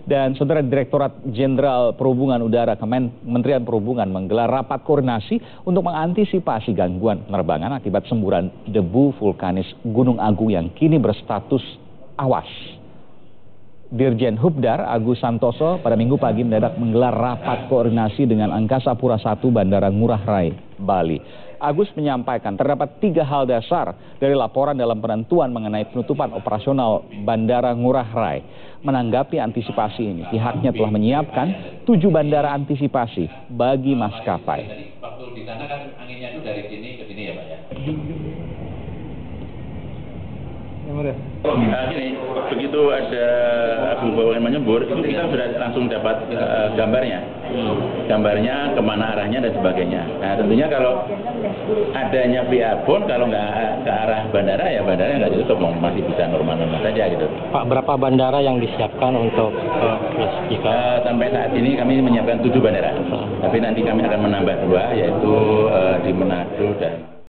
Dan Saudara, Direktorat Jenderal Perhubungan Udara Kementerian Perhubungan menggelar rapat koordinasi untuk mengantisipasi gangguan penerbangan akibat semburan debu vulkanis Gunung Agung yang kini berstatus awas. Dirjen Hubdar Agus Santoso pada Minggu pagi mendadak menggelar rapat koordinasi dengan Angkasa Pura I Bandara Ngurah Rai, Bali. Agus menyampaikan terdapat 3 hal dasar dari laporan dalam penentuan mengenai penutupan operasional Bandara Ngurah Rai. Menanggapi antisipasi ini, pihaknya telah menyiapkan 7 bandara antisipasi bagi maskapai. Waktu di sana kan anginnya itu dari sini ke sini ya Pak ya? Gini, begitu ada abu vulkanis menyembur, itu kita sudah langsung dapat gambarnya kemana arahnya dan sebagainya. Nah tentunya kalau adanya airborne, kalau nggak ke arah bandara ya bandaranya nggak ditutup, masih bisa normal-normal saja gitu. Pak, berapa bandara yang disiapkan untuk sampai saat ini kami menyiapkan 7 bandara, tapi nanti kami akan menambah 2, yaitu di Manado dan